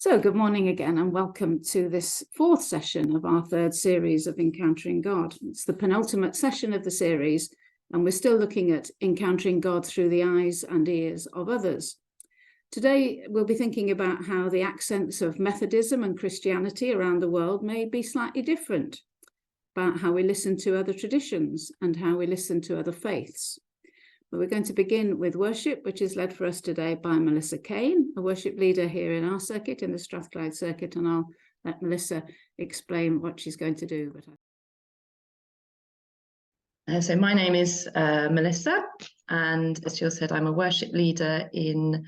So good morning again, and welcome to this fourth session of our third series of Encountering God. It's the penultimate session of the series, and we're still looking at encountering God through the eyes and ears of others. Today, we'll be thinking about how the accents of Methodism and Christianity around the world may be slightly different, about how we listen to other traditions and how we listen to other faiths. But we're going to begin with worship, which is led for us today by Melissa Kane, a worship leader here in our circuit, in the Strathclyde circuit, and I'll let Melissa explain what she's going to do. So my name is Melissa, and as Jill said, I'm a worship leader in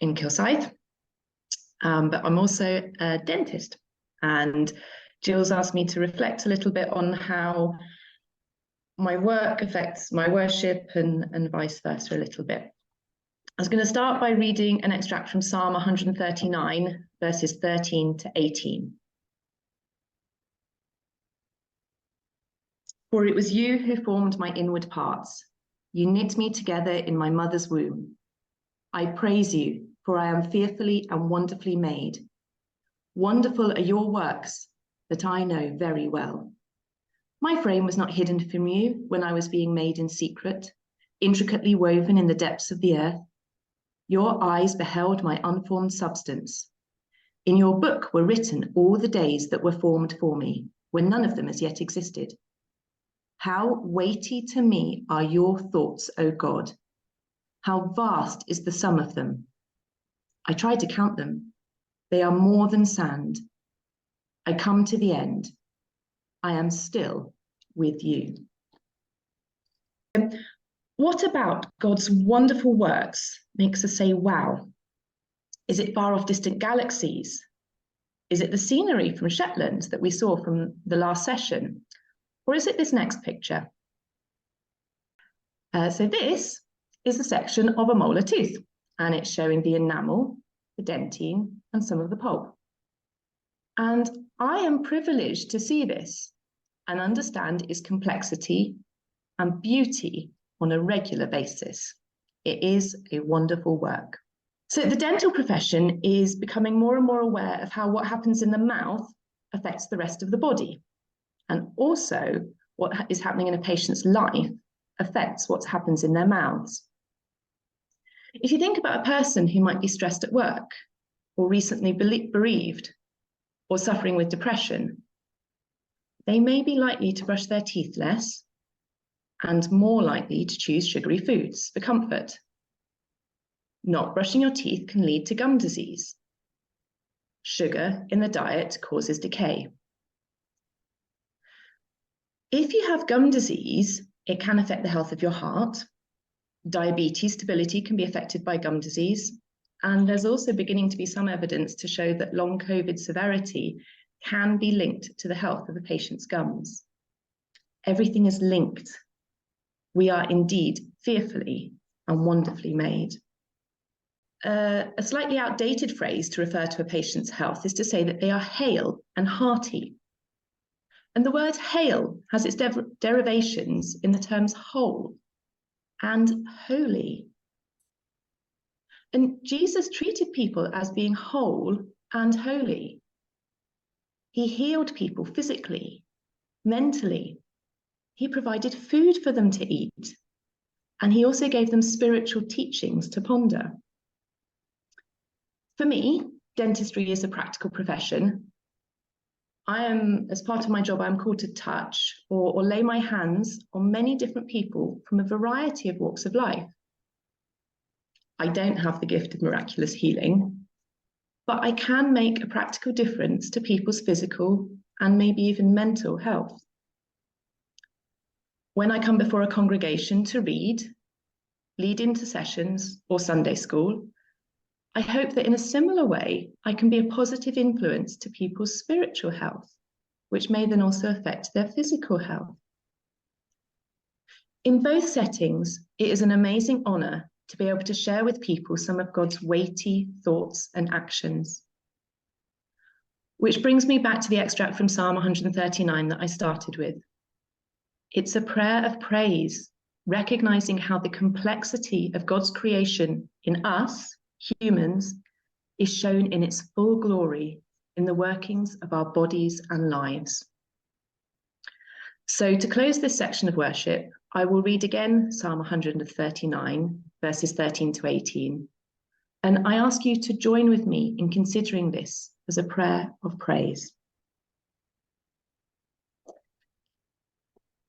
Kilsyth, but I'm also a dentist. And Jill's asked me to reflect a little bit on how my work affects my worship and vice versa a little bit. I was going to start by reading an extract from Psalm 139, verses 13 to 18. For it was you who formed my inward parts. You knit me together in my mother's womb. I praise you, for I am fearfully and wonderfully made. Wonderful are your works that I know very well. My frame was not hidden from you when I was being made in secret, intricately woven in the depths of the earth. Your eyes beheld my unformed substance. In your book were written all the days that were formed for me, when none of them as yet existed. How weighty to me are your thoughts, O God! How vast is the sum of them! I tried to count them. They are more than sand. I come to the end. I am still with you. What about God's wonderful works makes us say, wow? Is it far off distant galaxies? Is it the scenery from Shetland that we saw from the last session? Or is it this next picture? So this is a section of a molar tooth, and it's showing the enamel, the dentine, and some of the pulp. And I am privileged to see this and understand its complexity and beauty on a regular basis. It is a wonderful work. So the dental profession is becoming more and more aware of how what happens in the mouth affects the rest of the body. And also what is happening in a patient's life affects what happens in their mouths. If you think about a person who might be stressed at work, or recently bereaved, or suffering with depression, they may be likely to brush their teeth less and more likely to choose sugary foods for comfort. Not brushing your teeth can lead to gum disease. Sugar in the diet causes decay. If you have gum disease, it can affect the health of your heart. Diabetes stability can be affected by gum disease. And there's also beginning to be some evidence to show that long COVID severity can be linked to the health of a patient's gums. Everything is linked. We are indeed fearfully and wonderfully made. A slightly outdated phrase to refer to a patient's health is to say that they are hale and hearty. And the word hale has its derivations in the terms whole and holy. And Jesus treated people as being whole and holy. He healed people physically, mentally. He provided food for them to eat. And he also gave them spiritual teachings to ponder. For me, dentistry is a practical profession. As part of my job, I'm called to touch or lay my hands on many different people from a variety of walks of life. I don't have the gift of miraculous healing, but I can make a practical difference to people's physical and maybe even mental health. When I come before a congregation to read, lead intercessions, or Sunday school, I hope that in a similar way, I can be a positive influence to people's spiritual health, which may then also affect their physical health. In both settings, it is an amazing honor to be able to share with people some of God's weighty thoughts and actions. Which brings me back to the extract from Psalm 139 that I started with. It's a prayer of praise, recognizing how the complexity of God's creation in us, humans, is shown in its full glory in the workings of our bodies and lives. So to close this section of worship, I will read again Psalm 139, verses 13 to 18. And I ask you to join with me in considering this as a prayer of praise.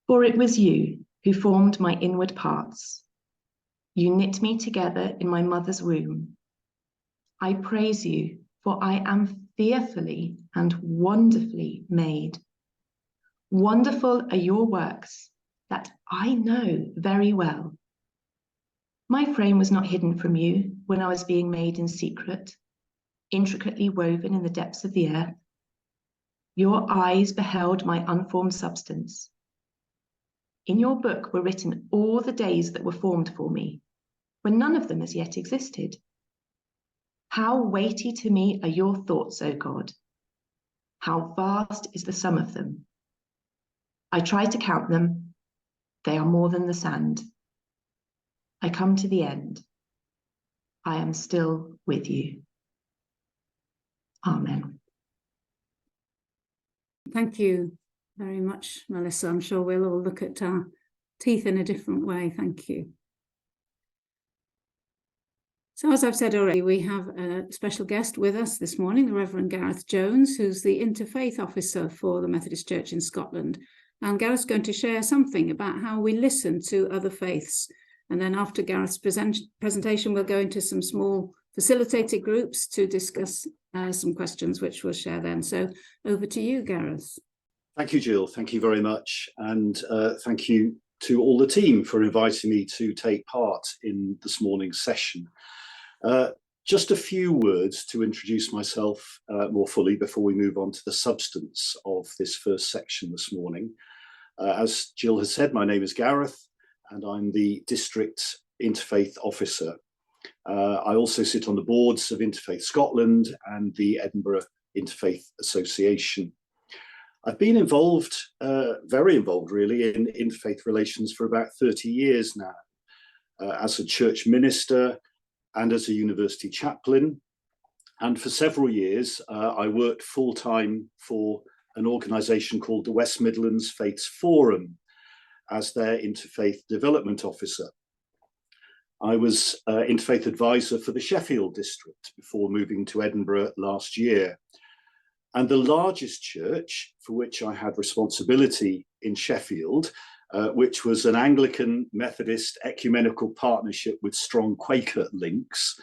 For it was you who formed my inward parts. You knit me together in my mother's womb. I praise you, for I am fearfully and wonderfully made. Wonderful are your works that I know very well. My frame was not hidden from you when I was being made in secret, intricately woven in the depths of the earth. Your eyes beheld my unformed substance. In your book were written all the days that were formed for me, when none of them as yet existed. How weighty to me are your thoughts, O God! How vast is the sum of them! I try to count them. They are more than the sand. I come to the end. I am still with you. Amen. Thank you very much, Melissa. I'm sure we'll all look at our teeth in a different way. Thank you. So as I've said already, we have a special guest with us this morning, the Reverend Gareth Jones, who's the Interfaith Officer for the Methodist Church in Scotland. And Gareth's going to share something about how we listen to other faiths. And then after Gareth's presentation, we'll go into some small facilitated groups to discuss some questions, which we'll share then. So over to you, Gareth. Thank you, Jill. Thank you very much. And thank you to all the team for inviting me to take part in this morning's session. Just a few words to introduce myself more fully before we move on to the substance of this first section this morning. As Jill has said, my name is Gareth and I'm the District Interfaith Officer. I also sit on the boards of Interfaith Scotland and the Edinburgh Interfaith Association. I've been involved, very involved really, in interfaith relations for about 30 years now, as a church minister and as a university chaplain. And for several years, I worked full-time for an organisation called the West Midlands Faiths Forum as their interfaith development officer. I was interfaith advisor for the Sheffield district before moving to Edinburgh last year. And the largest church for which I had responsibility in Sheffield, which was an Anglican Methodist ecumenical partnership with strong Quaker links,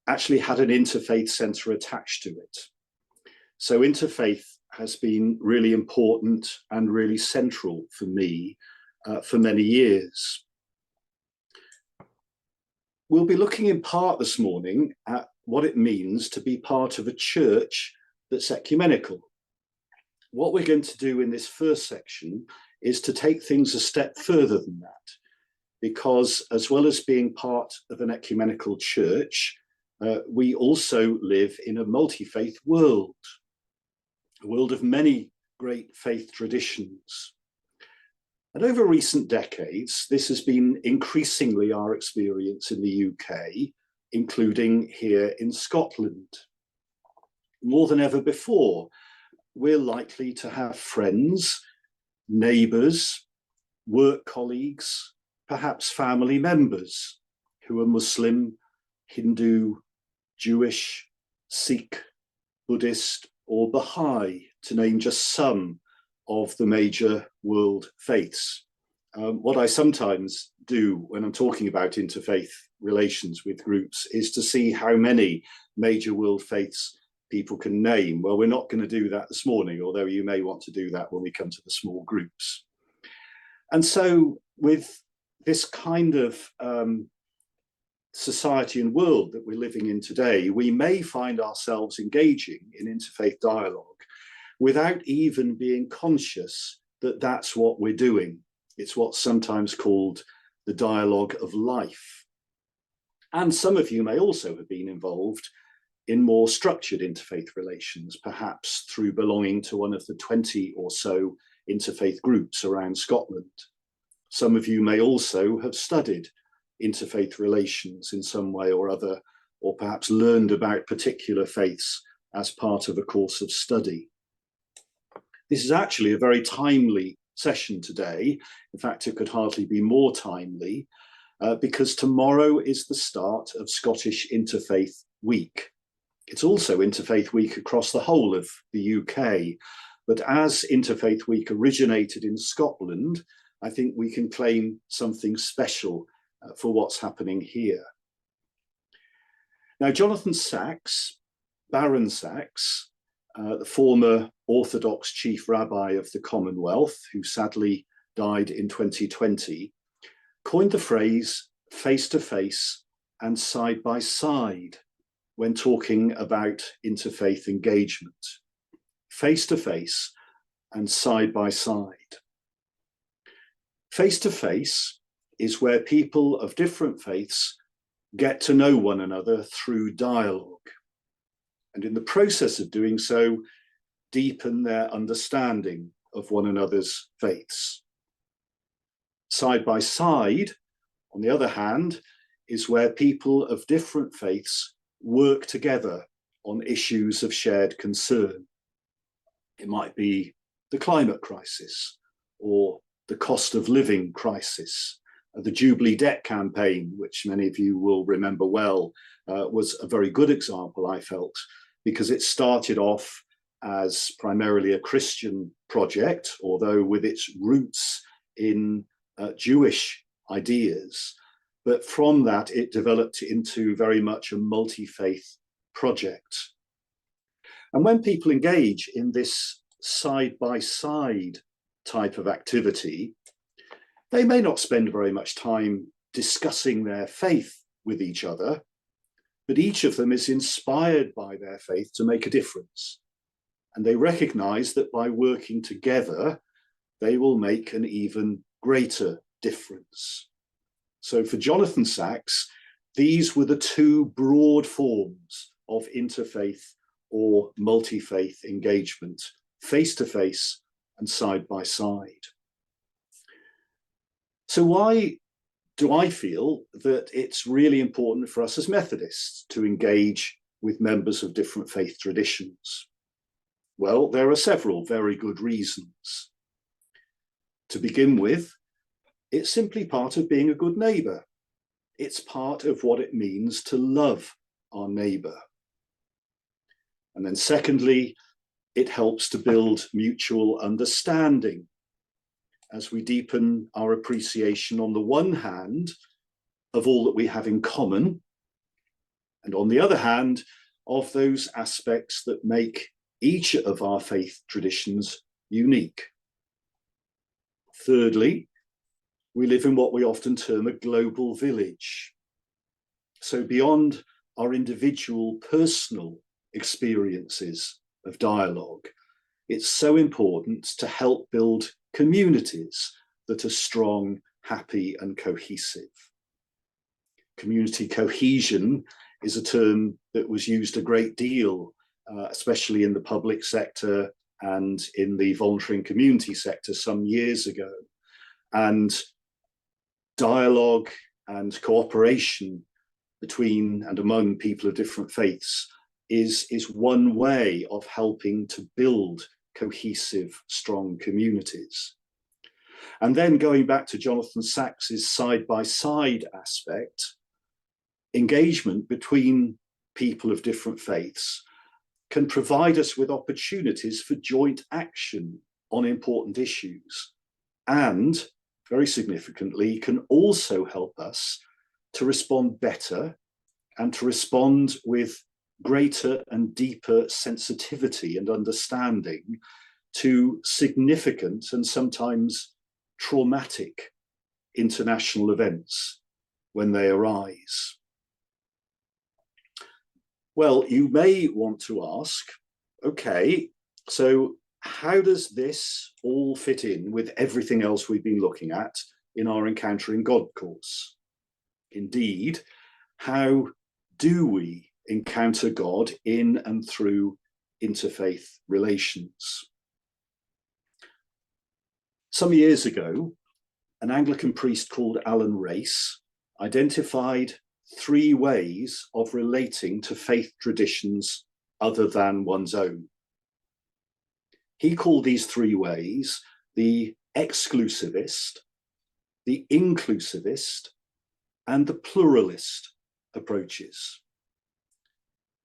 actually had an interfaith centre attached to it. So interfaith has been really important and really central for me for many years. We'll be looking in part this morning at what it means to be part of a church that's ecumenical. What we're going to do in this first section is to take things a step further than that, because as well as being part of an ecumenical church, we also live in a multi-faith world, a world of many great faith traditions. And over recent decades, this has been increasingly our experience in the UK, including here in Scotland. More than ever before, we're likely to have friends, neighbours, work colleagues, perhaps family members who are Muslim, Hindu, Jewish, Sikh, Buddhist, or Baha'i, to name just some of the major world faiths. What I sometimes do when I'm talking about interfaith relations with groups is to see how many major world faiths people can name. Well, we're not going to do that this morning, although you may want to do that when we come to the small groups. And so with this kind of society and world that we're living in today, we may find ourselves engaging in interfaith dialogue without even being conscious that that's what we're doing. It's what's sometimes called the dialogue of life. And some of you may also have been involved in more structured interfaith relations, perhaps through belonging to one of the 20 or so interfaith groups around Scotland. Some of you may also have studied interfaith relations in some way or other or perhaps learned about particular faiths as part of a course of study. This is actually a very timely session today. In fact, it could hardly be more timely because tomorrow is the start of Scottish Interfaith Week. It's also Interfaith Week across the whole of the UK, but as Interfaith Week originated in Scotland, I think we can claim something special for what's happening here. Now, Jonathan Sacks, Baron Sacks, the former Orthodox Chief Rabbi of the Commonwealth, who sadly died in 2020, coined the phrase face-to-face and side-by-side when talking about interfaith engagement. Face-to-face and side-by-side. Face-to-face is where people of different faiths get to know one another through dialogue, and in the process of doing so, deepen their understanding of one another's faiths. Side by side, on the other hand, is where people of different faiths work together on issues of shared concern. It might be the climate crisis, or the cost of living crisis. The Jubilee Debt campaign, which many of you will remember well, was a very good example, I felt, because it started off as primarily a Christian project, although with its roots in Jewish ideas. But from that, it developed into very much a multi-faith project. And when people engage in this side-by-side type of activity, they may not spend very much time discussing their faith with each other, but each of them is inspired by their faith to make a difference. And they recognize that by working together, they will make an even greater difference. So for Jonathan Sacks, these were the two broad forms of interfaith or multi-faith engagement, face-to-face and side-by-side. So why do I feel that it's really important for us as Methodists to engage with members of different faith traditions? Well, there are several very good reasons. To begin with, it's simply part of being a good neighbour. It's part of what it means to love our neighbour. And then secondly, it helps to build mutual understanding as we deepen our appreciation on the one hand of all that we have in common, and on the other hand, of those aspects that make each of our faith traditions unique. Thirdly, we live in what we often term a global village. So beyond our individual personal experiences of dialogue, it's so important to help build communities that are strong, happy, and cohesive. Community cohesion is a term that was used a great deal, especially in the public sector and in the voluntary and community sector some years ago. And dialogue and cooperation between and among people of different faiths is one way of helping to build cohesive, strong communities. And then going back to Jonathan Sacks's side-by-side aspect, engagement between people of different faiths can provide us with opportunities for joint action on important issues, and very significantly can also help us to respond better and to respond with greater and deeper sensitivity and understanding to significant and sometimes traumatic international events when they arise. Well, you may want to ask, okay, so how does this all fit in with everything else we've been looking at in our Encountering God course? Indeed, how do we encounter God in and through interfaith relations? Some years ago, an Anglican priest called Alan Race identified 3 ways of relating to faith traditions other than one's own. He called these 3 ways the exclusivist, the inclusivist, and the pluralist approaches.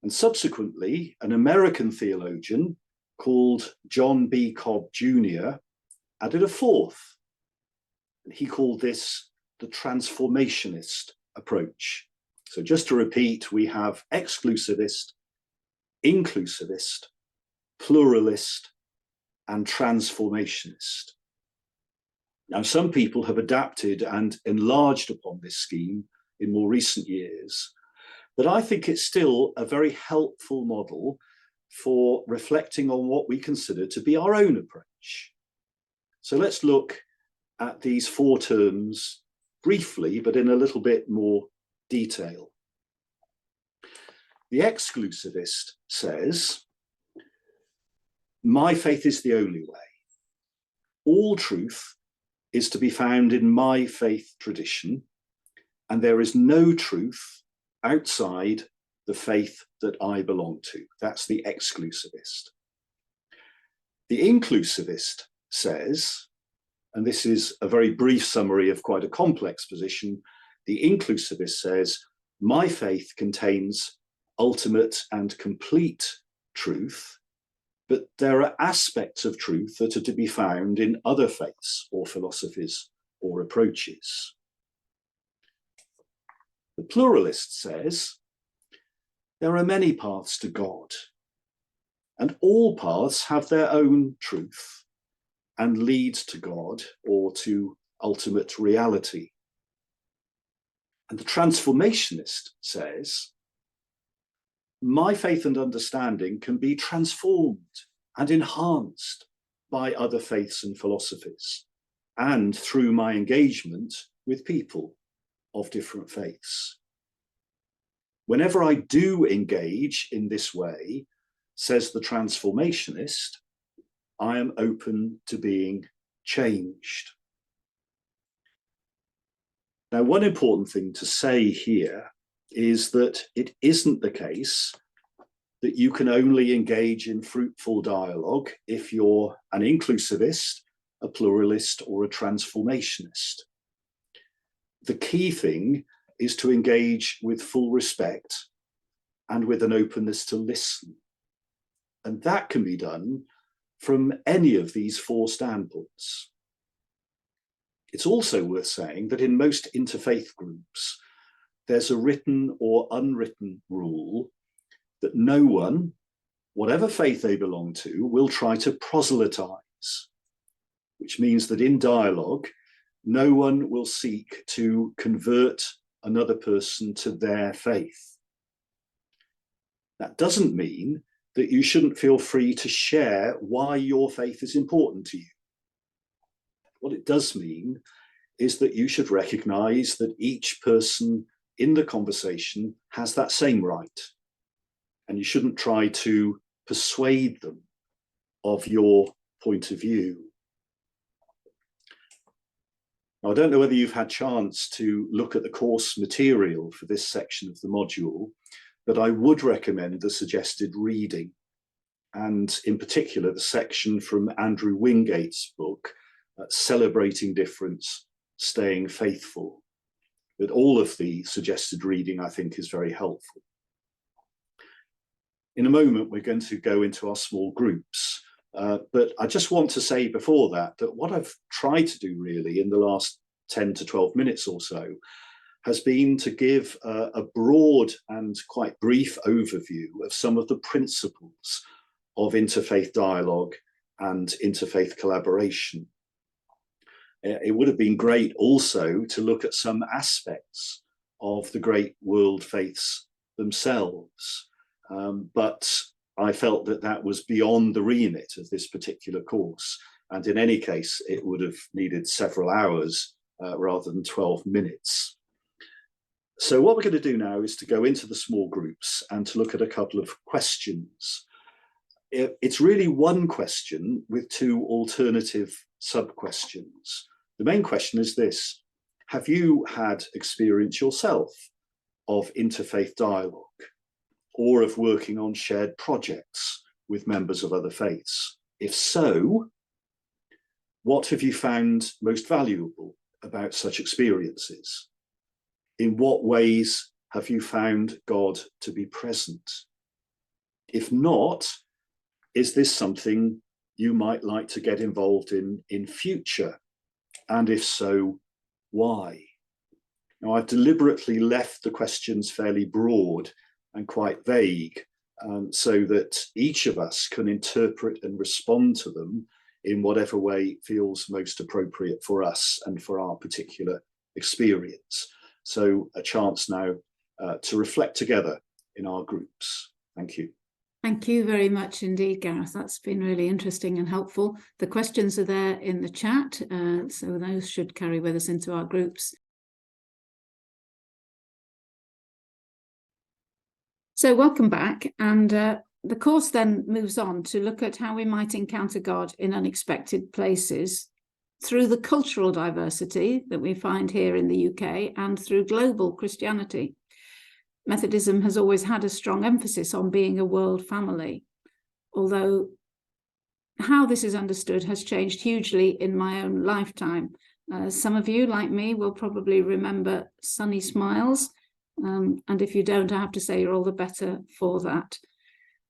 And subsequently, an American theologian called John B. Cobb Jr. added a 4th. And he called this the transformationist approach. So just to repeat, we have exclusivist, inclusivist, pluralist, and transformationist. Now, some people have adapted and enlarged upon this scheme in more recent years, but I think it's still a very helpful model for reflecting on what we consider to be our own approach. So let's look at these 4 terms briefly, but in a little bit more detail. The exclusivist says, my faith is the only way. All truth is to be found in my faith tradition, and there is no truth outside the faith that I belong to. That's the exclusivist. The inclusivist says, and this is a very brief summary of quite a complex position, the inclusivist says, my faith contains ultimate and complete truth, but there are aspects of truth that are to be found in other faiths or philosophies or approaches. The pluralist says, there are many paths to God, and all paths have their own truth and lead to God or to ultimate reality. And the transformationist says, my faith and understanding can be transformed and enhanced by other faiths and philosophies, and through my engagement with people of different faiths. Whenever I do engage in this way, says the transformationist, I am open to being changed. Now, one important thing to say here is that it isn't the case that you can only engage in fruitful dialogue if you're an inclusivist, a pluralist, or a transformationist. The key thing is to engage with full respect and with an openness to listen. And that can be done from any of these 4 standpoints. It's also worth saying that in most interfaith groups, there's a written or unwritten rule that no one, whatever faith they belong to, will try to proselytize, which means that in dialogue, no one will seek to convert another person to their faith. That doesn't mean that you shouldn't feel free to share why your faith is important to you. What it does mean is that you should recognize that each person in the conversation has that same right, and you shouldn't try to persuade them of your point of view. Now, I don't know whether you've had a chance to look at the course material for this section of the module, but I would recommend the suggested reading, and in particular the section from Andrew Wingate's book, Celebrating Difference, Staying Faithful. But all of the suggested reading, I think, is very helpful. In a moment, we're going to go into our small groups, but I just want to say before that what I've tried to do really in the last 10 to 12 minutes or so has been to give a broad and quite brief overview of some of the principles of interfaith dialogue and interfaith collaboration. It would have been great also to look at some aspects of the great world faiths themselves, but I felt that that was beyond the remit of this particular course, and in any case it would have needed several hours rather than 12 minutes. So what we're going to do now is to go into the small groups and to look at a couple of questions. It's really one question with 2 alternative sub-questions. The main question is this: have you had experience yourself of interfaith dialogue or of working on shared projects with members of other faiths? If so, what have you found most valuable about such experiences? In what ways have you found God to be present? If not, is this something you might like to get involved in future? And if so, why? Now, I've deliberately left the questions fairly broad and quite vague, so that each of us can interpret and respond to them in whatever way feels most appropriate for us and for our particular experience. So a chance now to reflect together in our groups. Thank you. Thank you very much indeed, Gareth. That's been really interesting and helpful. The questions are there in the chat, so those should carry with us into our groups. So welcome back, and the course then moves on to look at how we might encounter God in unexpected places through the cultural diversity that we find here in the UK and through global Christianity. Methodism has always had a strong emphasis on being a world family, although how this is understood has changed hugely in my own lifetime. Some of you, like me, will probably remember Sunny Smiles, and if you don't, I have to say you're all the better for that.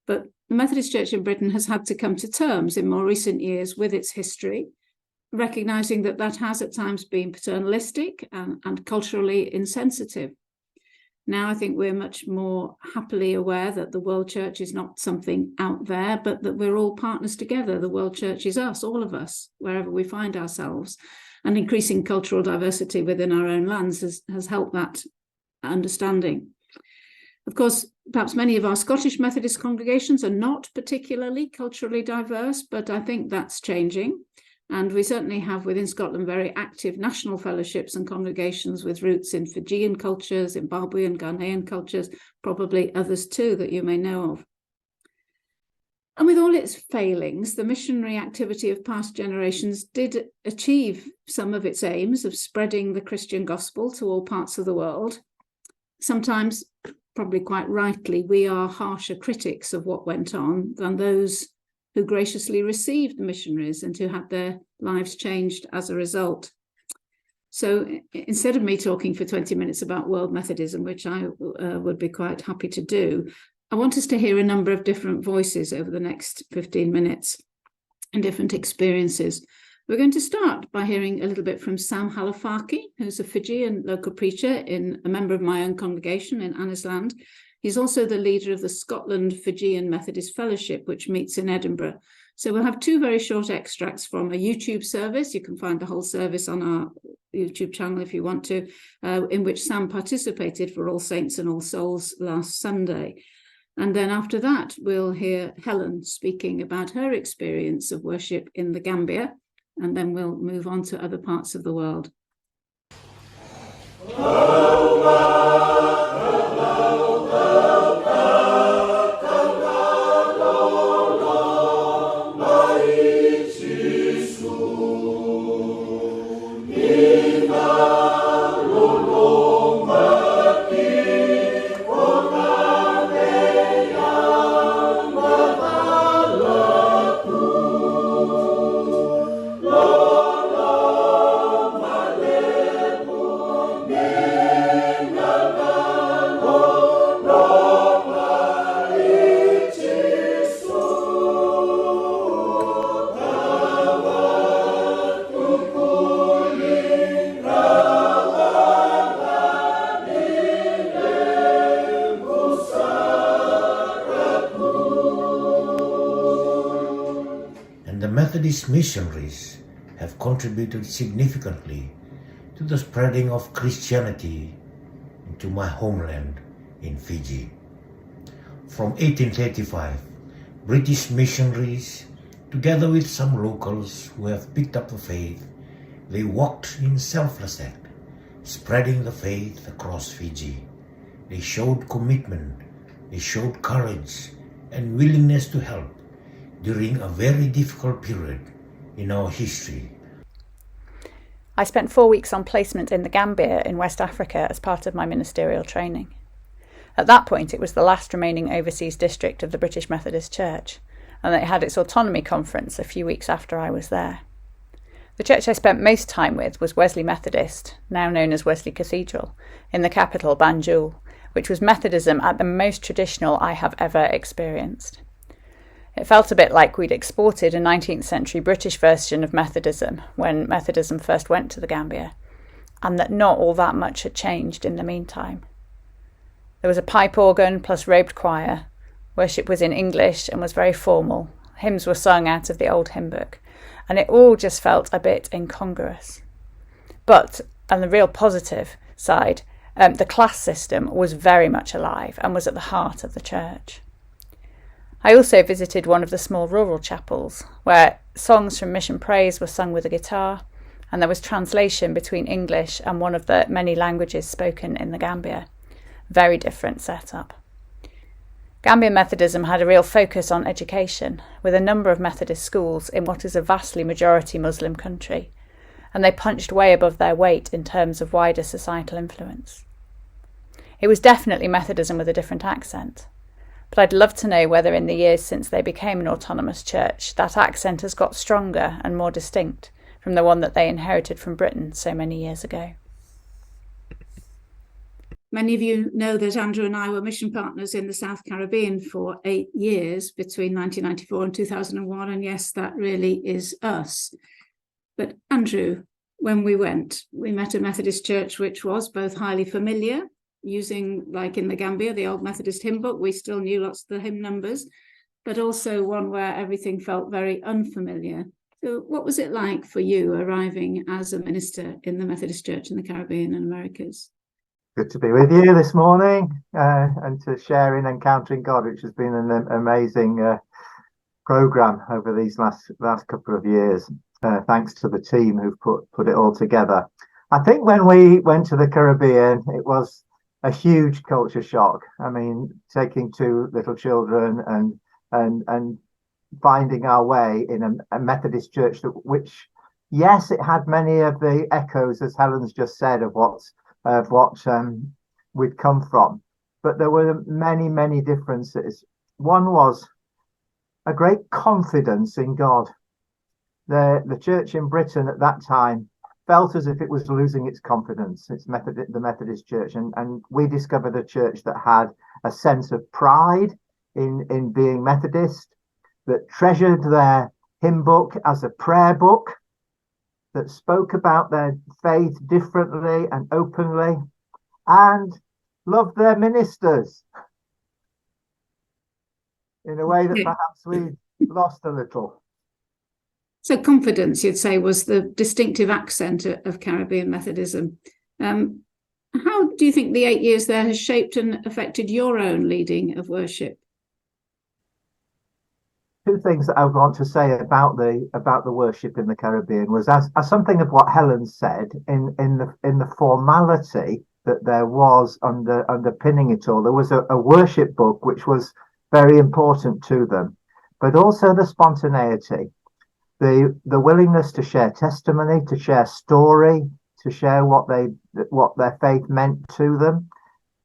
But the Methodist Church in Britain has had to come to terms in more recent years with its history, recognising that that has at times been paternalistic and culturally insensitive. Now I think we're much more happily aware that the World Church is not something out there, but that we're all partners together. The World Church is us, all of us, wherever we find ourselves. And increasing cultural diversity within our own lands has helped that understanding. Of course, perhaps many of our Scottish Methodist congregations are not particularly culturally diverse, but I think that's changing. And we certainly have within Scotland very active national fellowships and congregations with roots in Fijian cultures, Zimbabwean, Ghanaian cultures, probably others too that you may know of. And with all its failings, the missionary activity of past generations did achieve some of its aims of spreading the Christian gospel to all parts of the world. Sometimes, probably quite rightly, we are harsher critics of what went on than those who graciously received the missionaries and who had their lives changed as a result. So instead of me talking for 20 minutes about World Methodism, which I would be quite happy to do, I want us to hear a number of different voices over the next 15 minutes and different experiences. We're going to start by hearing a little bit from Sam Halafaki, who's a Fijian local preacher, a member of my own congregation in Annisland. He's also the leader of the Scotland Fijian Methodist Fellowship, which meets in Edinburgh. So we'll have two very short extracts from a YouTube service. You can find the whole service on our YouTube channel if you want to, in which Sam participated for All Saints and All Souls last Sunday. And then after that, we'll hear Helen speaking about her experience of worship in the Gambia, and then we'll move on to other parts of the world. Methodist missionaries have contributed significantly to the spreading of Christianity into my homeland in Fiji. From 1835, British missionaries, together with some locals who have picked up the faith, they walked in selfless act, spreading the faith across Fiji. They showed commitment, they showed courage and willingness to help during a very difficult period in our history. I spent 4 weeks on placement in the Gambia in West Africa as part of my ministerial training. At that point, it was the last remaining overseas district of the British Methodist Church, and it had its autonomy conference a few weeks after I was there. The church I spent most time with was Wesley Methodist, now known as Wesley Cathedral, in the capital, Banjul, which was Methodism at the most traditional I have ever experienced. It felt a bit like we'd exported a 19th century British version of Methodism when Methodism first went to the Gambia, and that not all that much had changed in the meantime. There was a pipe organ plus robed choir. Worship was in English and was very formal. Hymns were sung out of the old hymn book, and it all just felt a bit incongruous. But, on the real positive side, the class system was very much alive and was at the heart of the church. I also visited one of the small rural chapels, where songs from Mission Praise were sung with a guitar, and there was translation between English and one of the many languages spoken in the Gambia. Very different setup. Gambian Methodism had a real focus on education, with a number of Methodist schools in what is a vastly majority Muslim country, and they punched way above their weight in terms of wider societal influence. It was definitely Methodism with a different accent, but I'd love to know whether in the years since they became an autonomous church, that accent has got stronger and more distinct from the one that they inherited from Britain so many years ago. Many of you know that Andrew and I were mission partners in the South Caribbean for 8 years between 1994 and 2001. And yes, that really is us. But Andrew, when we went, we met a Methodist church which was both highly familiar, using, like in the Gambia, the old Methodist hymn book. We still knew lots of the hymn numbers, but also one where everything felt very unfamiliar. So what was it like for you arriving as a minister in the Methodist Church in the Caribbean and Americas? Good to be with you this morning and to share in Encountering God, which has been an amazing program over these last couple of years. Thanks to the team who've put it all together. I think when we went to the Caribbean, it was a huge culture shock. I mean, taking 2 little children and finding our way in a Methodist church which, yes, it had many of the echoes, as Helen's just said, of what we'd come from, but there were many differences. One was a great confidence in God. The church in Britain at that time felt as if it was losing its confidence. It's the Methodist Church, and we discovered a church that had a sense of pride in being Methodist, that treasured their hymn book as a prayer book, that spoke about their faith differently and openly, and loved their ministers in a way that perhaps we lost a little. So confidence, you'd say, was the distinctive accent of Caribbean Methodism. How do you think the 8 years there has shaped and affected your own leading of worship? 2 things that I want to say about the worship in the Caribbean was as something of what Helen said in the formality that there was underpinning it all. There was a worship book which was very important to them, but also the spontaneity, the willingness to share testimony, to share story, to share what their faith meant to them,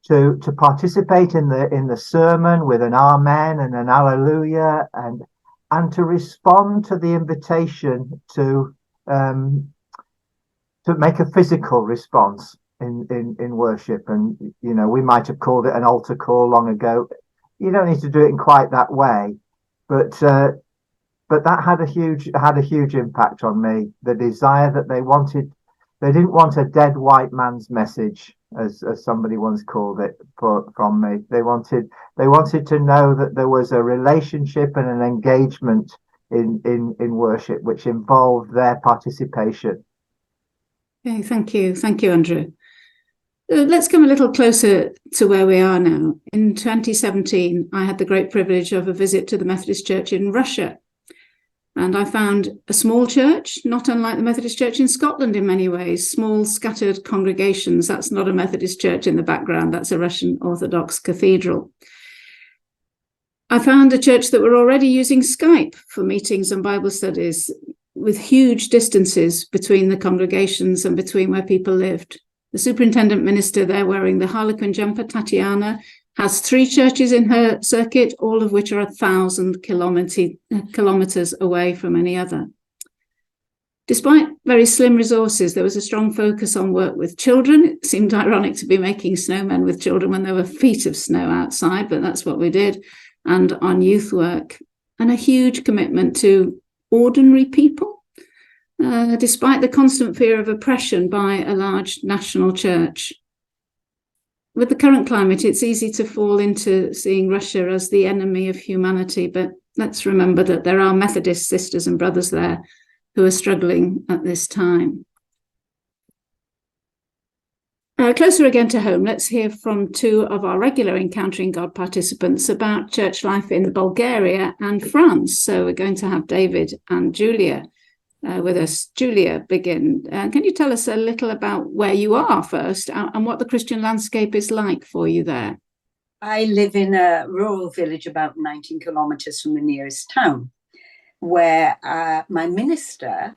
to participate in the sermon with an amen and an hallelujah, and to respond to the invitation to make a physical response in worship. And we might have called it an altar call long ago. You don't need to do it in quite that way, but that had a huge impact on me. The desire that they didn't want a dead white man's message, as somebody once called it, from me. They wanted to know that there was a relationship and an engagement in worship which involved their participation. Okay, thank you, Andrew. Let's come a little closer to where we are now. In 2017, I had the great privilege of a visit to the Methodist Church in Russia. And I found a small church, not unlike the Methodist Church in Scotland in many ways, small scattered congregations. That's not a Methodist church in the background, that's a Russian Orthodox cathedral. I found a church that were already using Skype for meetings and Bible studies, with huge distances between the congregations and between where people lived. The superintendent minister there wearing the harlequin jumper, Tatiana, has 3 churches in her circuit, all of which are 1,000 kilometres away from any other. Despite very slim resources, there was a strong focus on work with children. It seemed ironic to be making snowmen with children when there were feet of snow outside, but that's what we did, and on youth work, and a huge commitment to ordinary people, despite the constant fear of oppression by a large national church. With the current climate, it's easy to fall into seeing Russia as the enemy of humanity, but let's remember that there are Methodist sisters and brothers there who are struggling at this time. Closer again to home, let's hear from 2 of our regular Encountering God participants about church life in Bulgaria and France. So we're going to have David and Julia with us. Julia, begin. Can you tell us a little about where you are first and what the Christian landscape is like for you there? I live in a rural village about 19 kilometres from the nearest town, where my minister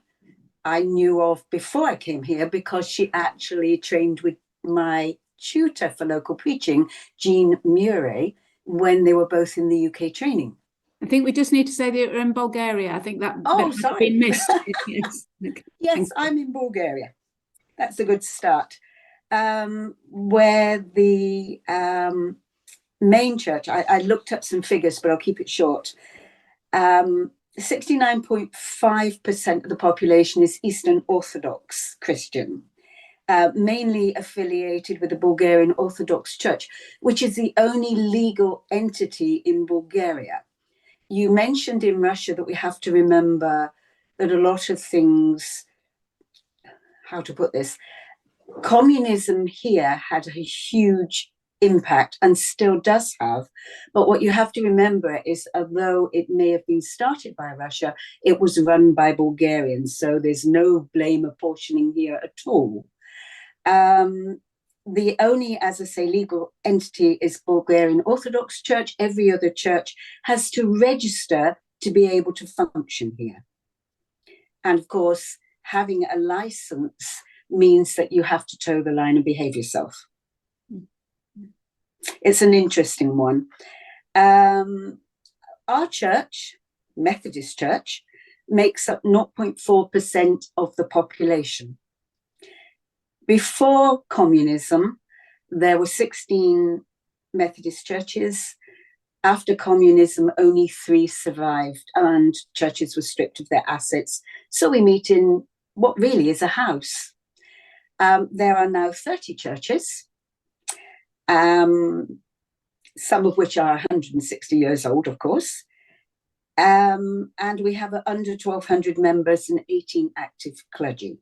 I knew of before I came here because she actually trained with my tutor for local preaching, Jean Murray, when they were both in the UK training. I think we just need to say that you're in Bulgaria. I think that Oh, has been missed. Yes, yes, I'm in Bulgaria. That's a good start. Where the main church, I looked up some figures, but I'll keep it short. 69.5% of the population is Eastern Orthodox Christian, mainly affiliated with the Bulgarian Orthodox Church, which is the only legal entity in Bulgaria. You mentioned in Russia that we have to remember that a lot of things, how to put this, communism here had a huge impact and still does have, but what you have to remember is although it may have been started by Russia, it was run by Bulgarians, so there's no blame apportioning here at all. The only, as I say, legal entity is Bulgarian Orthodox Church. Every other church has to register to be able to function here. And of course, having a license means that you have to toe the line and behave yourself. It's an interesting one. Our church, Methodist Church, makes up 0.4% of the population. Before communism, there were 16 Methodist churches. After communism, only 3 survived and churches were stripped of their assets. So we meet in what really is a house. There are now 30 churches, some of which are 160 years old, of course. And we have under 1,200 members and 18 active clergy.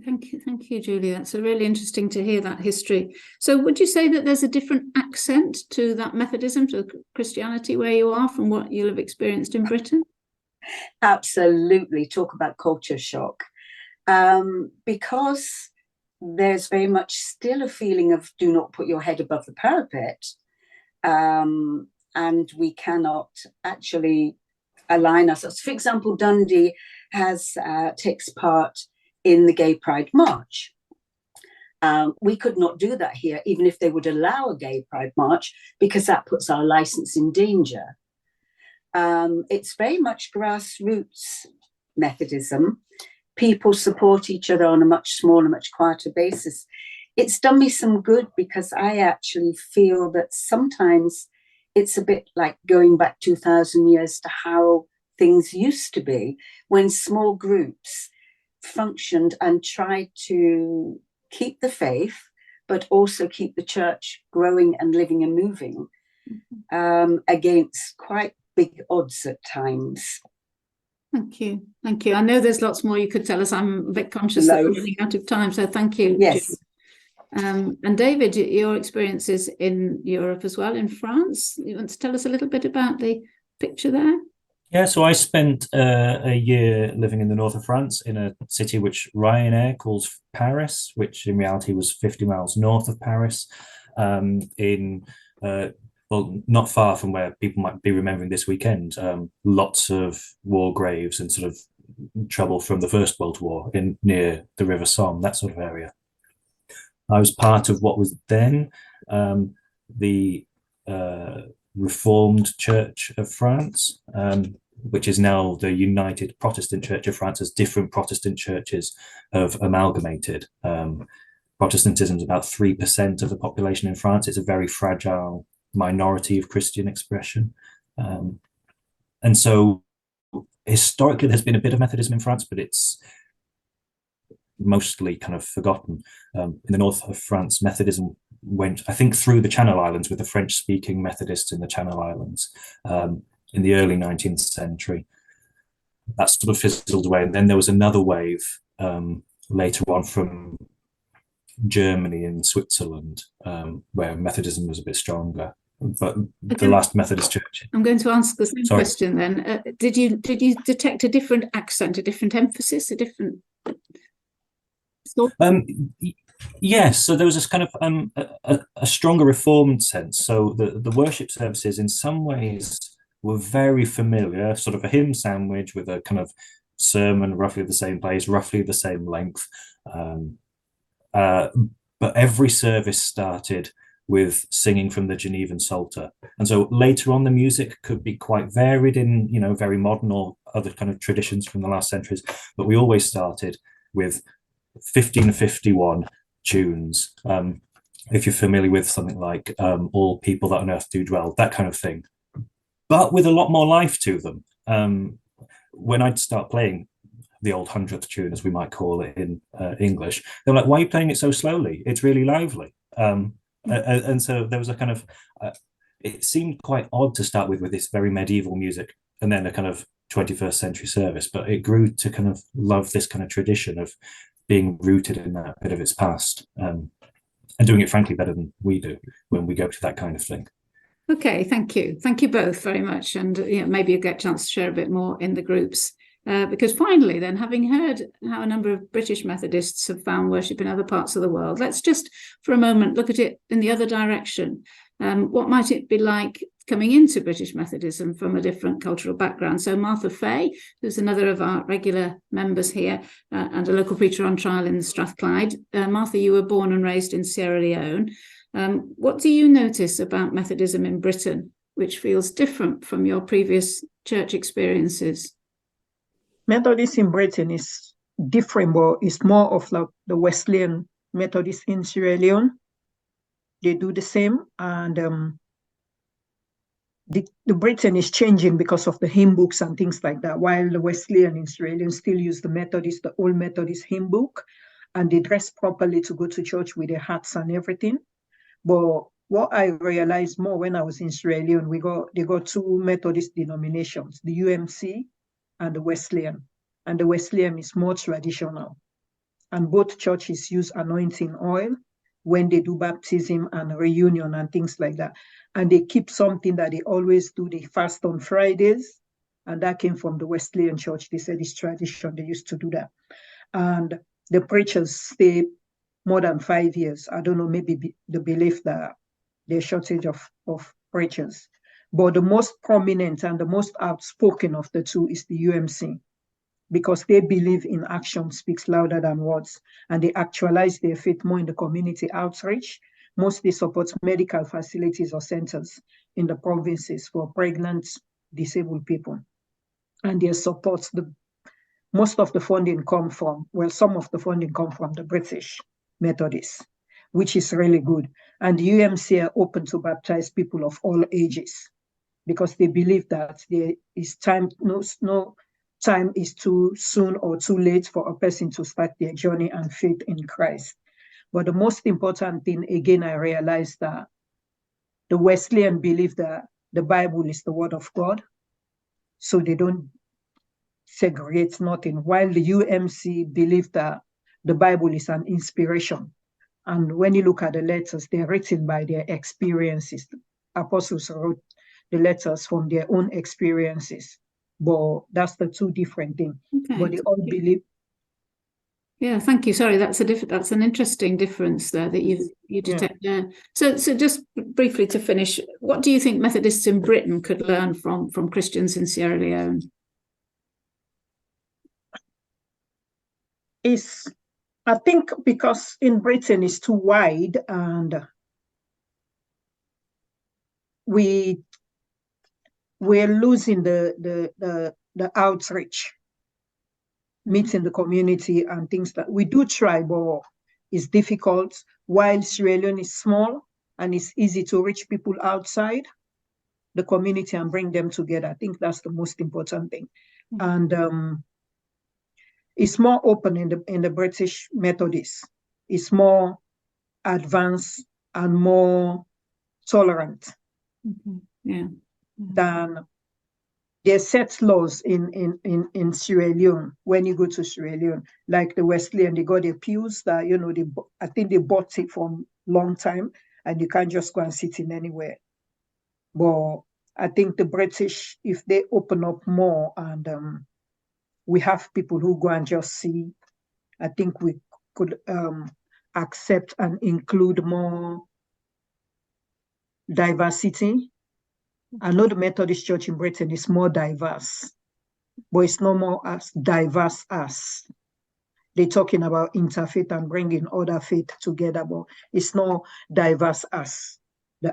Thank you, Julia. That's really interesting to hear that history. So would you say that there's a different accent to that Methodism, to Christianity where you are from what you'll have experienced in Britain? Absolutely. Talk about culture shock. Because there's very much still a feeling of do not put your head above the parapet. And we cannot actually align ourselves. For example, Dundee takes part in the Gay Pride March. We could not do that here, even if they would allow a Gay Pride March, because that puts our license in danger. It's very much grassroots Methodism. People support each other on a much smaller, much quieter basis. It's done me some good because I actually feel that sometimes it's a bit like going back 2,000 years to how things used to be when small groups functioned and tried to keep the faith, but also keep the church growing and living and moving against quite big odds at times. Thank you. Thank you. I know there's lots more you could tell us. I'm a bit conscious that we're running out of time, so thank you. Yes. And David, your experiences in Europe as well, in France, you want to tell us a little bit about the picture there? Yeah, so I spent a year living in the north of France in a city which Ryanair calls Paris, which in reality was 50 miles north of Paris, well, not far from where people might be remembering this weekend. Lots of war graves and sort of trouble from the First World War near the River Somme, that sort of area. I was part of what was then the Reformed Church of France, which is now the United Protestant Church of France, as different Protestant churches have amalgamated. Protestantism is about 3% of the population in France. It's a very fragile minority of Christian expression. And so historically, there's been a bit of Methodism in France, but it's mostly kind of forgotten. In the north of France, Methodism went, I think, through the Channel Islands with the French-speaking Methodists in the Channel Islands in the early 19th century. That sort of fizzled away. And then there was another wave later on from Germany and Switzerland, where Methodism was a bit stronger. But the last Methodist church. I'm going to ask the same question then. Did you detect a different accent, a different emphasis, a different? Yes, so there was this kind of a stronger Reformed sense. So the worship services, in some ways, were very familiar, sort of a hymn sandwich with a kind of sermon roughly the same place, roughly the same length. But every service started with singing from the Genevan Psalter. And so later on, the music could be quite varied in, very modern or other kind of traditions from the last centuries. But we always started with 1551 tunes. If you're familiar with something like All People That on Earth Do Dwell, that kind of thing, but with a lot more life to them. When I'd start playing the old 100th tune, as we might call it in English, they're like, why are you playing it so slowly? It's really lively. And so there was a kind of, it seemed quite odd to start with this very medieval music and then a kind of 21st century service, but it grew to kind of love this kind of tradition of being rooted in that bit of its past, and doing it frankly better than we do when we go to that kind of thing. Okay, thank you. Thank you both very much. And maybe you'll get a chance to share a bit more in the groups. Because finally, then, having heard how a number of British Methodists have found worship in other parts of the world, let's just for a moment look at it in the other direction. What might it be like coming into British Methodism from a different cultural background? So Martha Fay, who's another of our regular members here and a local preacher on trial in Strathclyde. Martha, you were born and raised in Sierra Leone. What do you notice about Methodism in Britain, which feels different from your previous church experiences? Methodist in Britain is different, but it's more of like the Wesleyan Methodist in Sierra Leone. They do the same, and the Britain is changing because of the hymn books and things like that, while the Wesleyan in Sierra Leone still use the old Methodist hymn book, and they dress properly to go to church with their hats and everything. But what I realized more when I was in Sierra Leone, they got two Methodist denominations, the UMC and the Wesleyan. And the Wesleyan is more traditional. And both churches use anointing oil when they do baptism and reunion and things like that. And they keep something that they always do. They fast on Fridays. And that came from the Wesleyan church. They said it's tradition. They used to do that. And the preachers stay more than 5 years. I don't know, maybe the belief that there's shortage of preachers. But the most prominent and the most outspoken of the two is the UMC, because they believe in action speaks louder than words, and they actualize their faith more in the community outreach. Mostly supports medical facilities or centers in the provinces for pregnant, disabled people. And their supports, most of the funding some of the funding come from the British Methodists, which is really good. And the UMC are open to baptize people of all ages, because they believe that there is time, no time is too soon or too late for a person to start their journey and faith in Christ. But the most important thing, again, I realized that the Wesleyan believe that the Bible is the word of God, so they don't segregate nothing, while the UMC believe that the Bible is an inspiration. And when you look at the letters, they're written by their experiences. Apostles wrote the letters from their own experiences, but that's the two different things. Okay. But they all believe. Yeah, thank you. Sorry, that's an interesting difference there that you detect there. So just briefly to finish, what do you think Methodists in Britain could learn from Christians in Sierra Leone? I think because in Britain it's too wide, and we're losing the outreach, meeting the community and things that we do try, but it's difficult. While Sierra Leone is small and it's easy to reach people outside the community and bring them together. I think that's the most important thing. And it's more open in the British Methodist. It's more advanced and more tolerant than there's set laws in Sierra Leone when you go to Sierra Leone, like the Wesleyan, they got the pews that, you know, I think they bought it for a long time and you can't just go and sit in anywhere. But I think the British, if they open up more and we have people who go and just see, I think we could accept and include more diversity. I know the Methodist Church in Britain is more diverse, but it's no more as diverse as they're talking about interfaith and bringing other faith together, but it's not diverse as the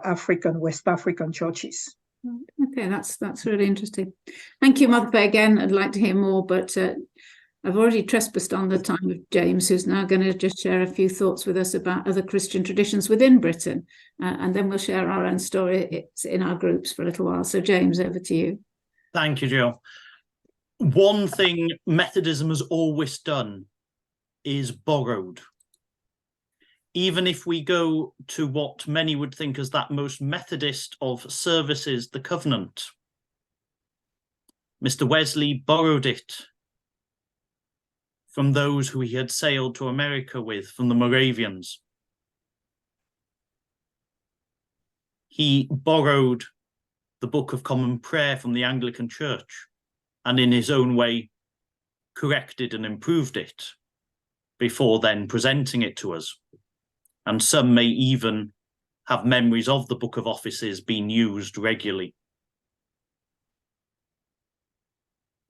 West African churches. Okay, that's really interesting. Thank you, Mother Faye. Again, I'd like to hear more, but I've already trespassed on the time of James, who's now going to just share a few thoughts with us about other Christian traditions within Britain, and then we'll share our own story in our groups for a little while. So, James, over to you. Thank you, Jill. One thing Methodism has always done is borrowed. Even if we go to what many would think as that most Methodist of services, the Covenant, Mr. Wesley borrowed it from those who he had sailed to America with, from the Moravians. He borrowed the Book of Common Prayer from the Anglican Church, and in his own way corrected and improved it before then presenting it to us. And some may even have memories of the Book of Offices being used regularly.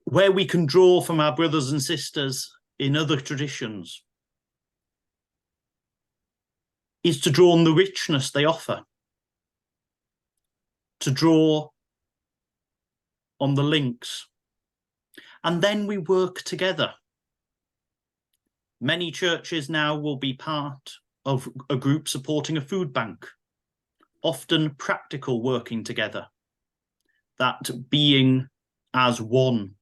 Where we can draw from our brothers and sisters in other traditions is to draw on the richness they offer, to draw on the links, and then we work together. Many churches now will be part of a group supporting a food bank, often practical working together, that being as one.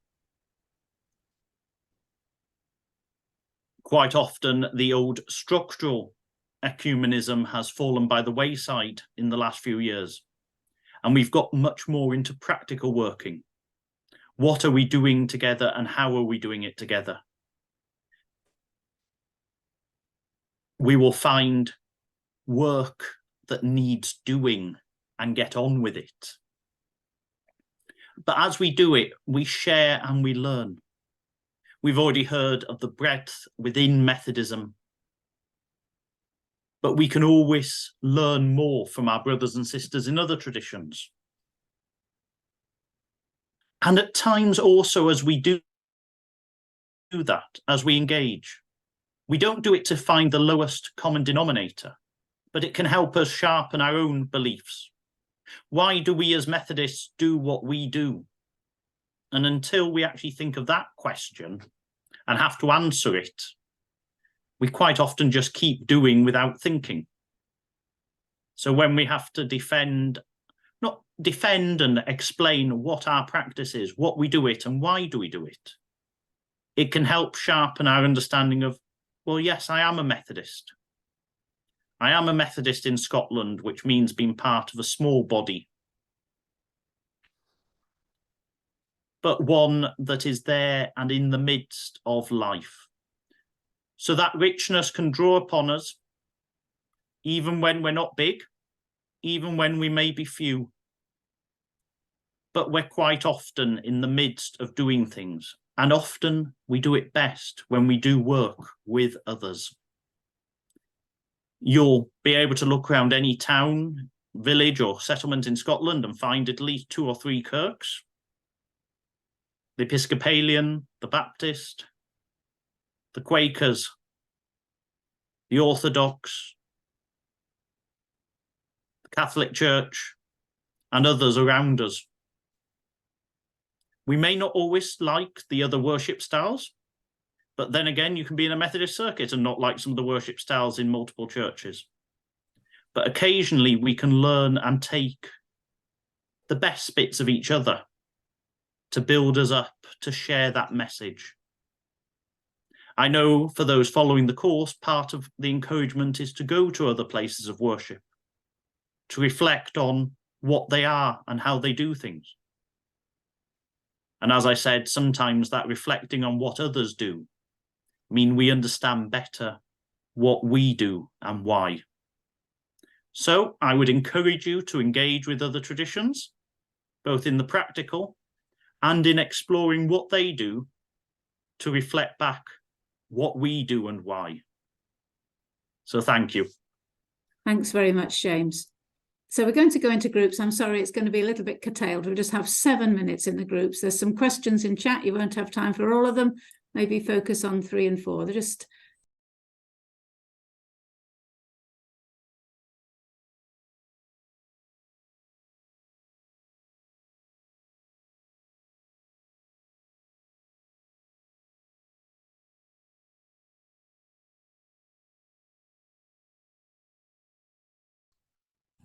Quite often, the old structural ecumenism has fallen by the wayside in the last few years, and we've got much more into practical working. What are we doing together and how are we doing it together? We will find work that needs doing and get on with it. But as we do it, we share and we learn. We've already heard of the breadth within Methodism, but we can always learn more from our brothers and sisters in other traditions. And at times also, as we do that, as we engage, we don't do it to find the lowest common denominator, but it can help us sharpen our own beliefs. Why do we as Methodists do what we do? And until we actually think of that question and have to answer it, we quite often just keep doing without thinking. So when we have to not defend and explain what our practice is, what we do it and why do we do it, it can help sharpen our understanding of, well, yes, I am a Methodist. I am a Methodist in Scotland, which means being part of a small body, but one that is there and in the midst of life. So that richness can draw upon us, even when we're not big, even when we may be few, but we're quite often in the midst of doing things. And often we do it best when we do work with others. You'll be able to look around any town, village or settlement in Scotland and find at least 2 or 3 kirks. The Episcopalian, the Baptist, the Quakers, the Orthodox, the Catholic Church, and others around us. We may not always like the other worship styles, but then again, you can be in a Methodist circuit and not like some of the worship styles in multiple churches. But occasionally we can learn and take the best bits of each other to build us up, to share that message. I know for those following the course, part of the encouragement is to go to other places of worship, to reflect on what they are and how they do things. And as I said, sometimes that reflecting on what others do mean we understand better what we do and why. So I would encourage you to engage with other traditions, both in the practical and in exploring what they do, to reflect back what we do and why. So thank you. Thanks very much, James. So we're going to go into groups. I'm sorry, it's going to be a little bit curtailed. We'll just have 7 minutes in the groups. There's some questions in chat. You won't have time for all of them. Maybe focus on 3 and 4. They're just...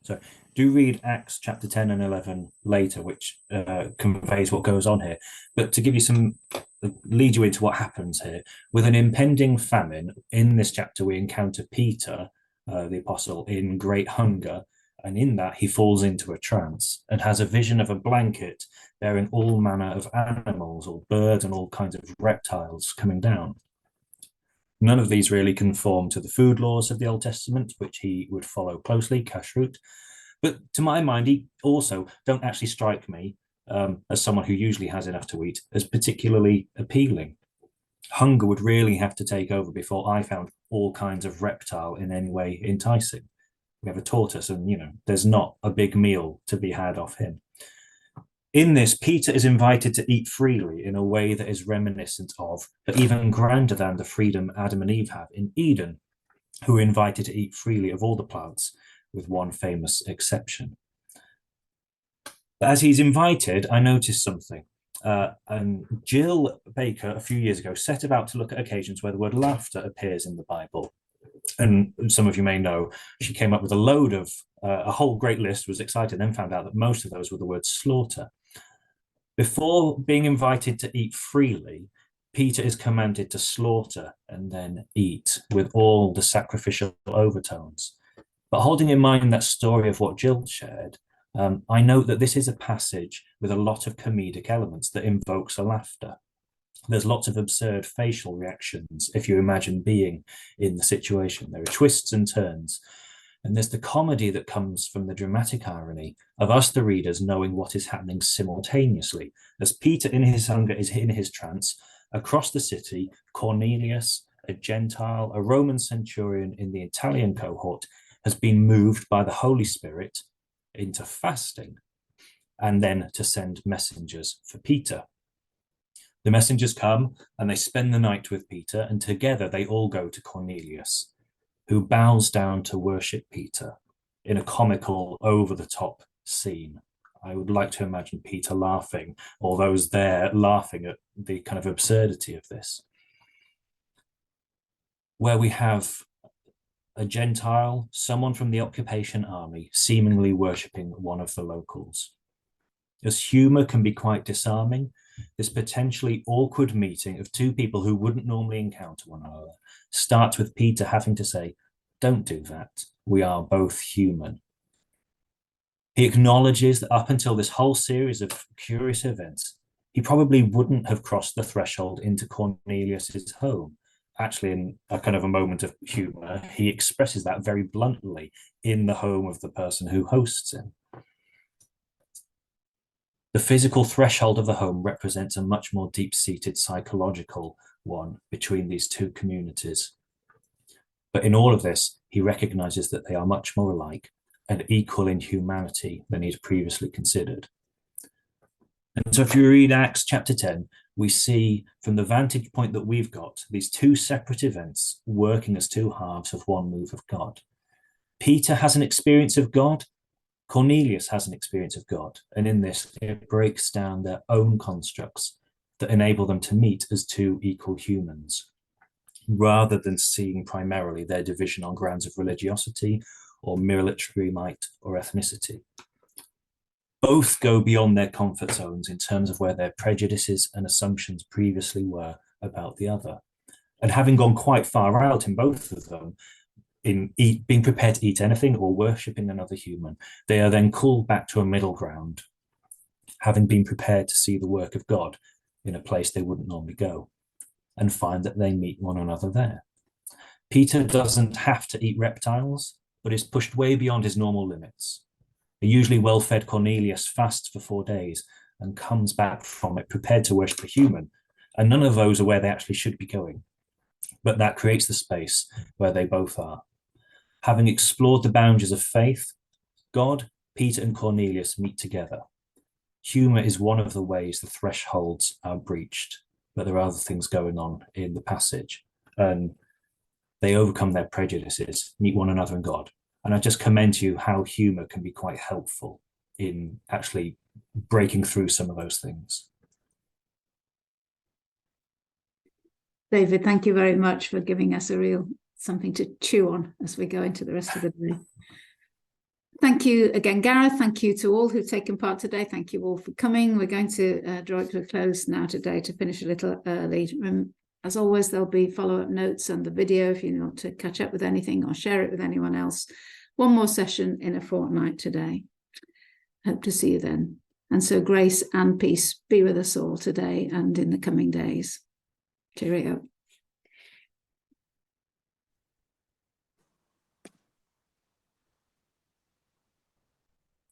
So do read Acts chapter 10 and 11 later, which conveys what goes on here. But to give you some, lead you into what happens here. With an impending famine, in this chapter we encounter Peter, the apostle, in great hunger. And in that he falls into a trance and has a vision of a blanket bearing all manner of animals, or birds and all kinds of reptiles coming down. None of these really conform to the food laws of the Old Testament, which he would follow closely, kashrut. But to my mind, he also don't actually strike me, as someone who usually has enough to eat, as particularly appealing. Hunger would really have to take over before I found all kinds of reptile in any way enticing. We have a tortoise and, there's not a big meal to be had off him. In this, Peter is invited to eat freely in a way that is reminiscent of, but even grander than, the freedom Adam and Eve have in Eden, who were invited to eat freely of all the plants, with one famous exception. But as he's invited, I noticed something. And Jill Baker, a few years ago, set about to look at occasions where the word laughter appears in the Bible. And some of you may know, she came up with a load of, a whole great list, was excited, then found out that most of those were the word slaughter. Before being invited to eat freely, Peter is commanded to slaughter and then eat, with all the sacrificial overtones. But holding in mind that story of what Jill shared, I note that this is a passage with a lot of comedic elements that invokes a laughter. There's lots of absurd facial reactions if you imagine being in the situation. There are twists and turns. And there's the comedy that comes from the dramatic irony of us, the readers, knowing what is happening simultaneously. As Peter in his hunger is in his trance, across the city, Cornelius, a Gentile, a Roman centurion in the Italian cohort, has been moved by the Holy Spirit into fasting and then to send messengers for Peter. The messengers come and they spend the night with Peter, and together they all go to Cornelius, who bows down to worship Peter in a comical, over-the-top scene. I would like to imagine Peter laughing, or those there laughing at the kind of absurdity of this. Where we have a Gentile, someone from the occupation army, seemingly worshipping one of the locals. As humour can be quite disarming, this potentially awkward meeting of two people who wouldn't normally encounter one another starts with Peter having to say, "Don't do that. We are both human." He acknowledges that up until this whole series of curious events, he probably wouldn't have crossed the threshold into Cornelius's home. Actually, in a kind of a moment of humour, he expresses that very bluntly in the home of the person who hosts him. The physical threshold of the home represents a much more deep-seated psychological one between these two communities. But in all of this, he recognizes that they are much more alike and equal in humanity than he'd previously considered. And so if you read Acts chapter 10, we see from the vantage point that we've got these two separate events working as two halves of one move of God. Peter has an experience of God, Cornelius has an experience of God, and in this, it breaks down their own constructs that enable them to meet as two equal humans, rather than seeing primarily their division on grounds of religiosity or military might or ethnicity. Both go beyond their comfort zones in terms of where their prejudices and assumptions previously were about the other. And having gone quite far out in both of them, in being prepared to eat anything or worshipping another human, they are then called back to a middle ground, having been prepared to see the work of God in a place they wouldn't normally go, and find that they meet one another there. Peter doesn't have to eat reptiles, but is pushed way beyond his normal limits. A usually well-fed Cornelius fasts for 4 days and comes back from it prepared to worship a human, and none of those are where they actually should be going. But that creates the space where they both are. Having explored the boundaries of faith, God, Peter, and Cornelius meet together. Humour is one of the ways the thresholds are breached, but there are other things going on in the passage, and they overcome their prejudices, meet one another in God. And I just commend to you how humour can be quite helpful in actually breaking through some of those things. David, thank you very much for giving us a real something to chew on as we go into the rest of the day. Thank you again, Gareth. Thank you to all who've taken part today. Thank you all for coming. We're going to draw it to a close now today to finish a little early. As always, there'll be follow-up notes and the video if you want to catch up with anything or share it with anyone else. One more session in a fortnight today. Hope to see you then. And so grace and peace be with us all today and in the coming days. Cheerio.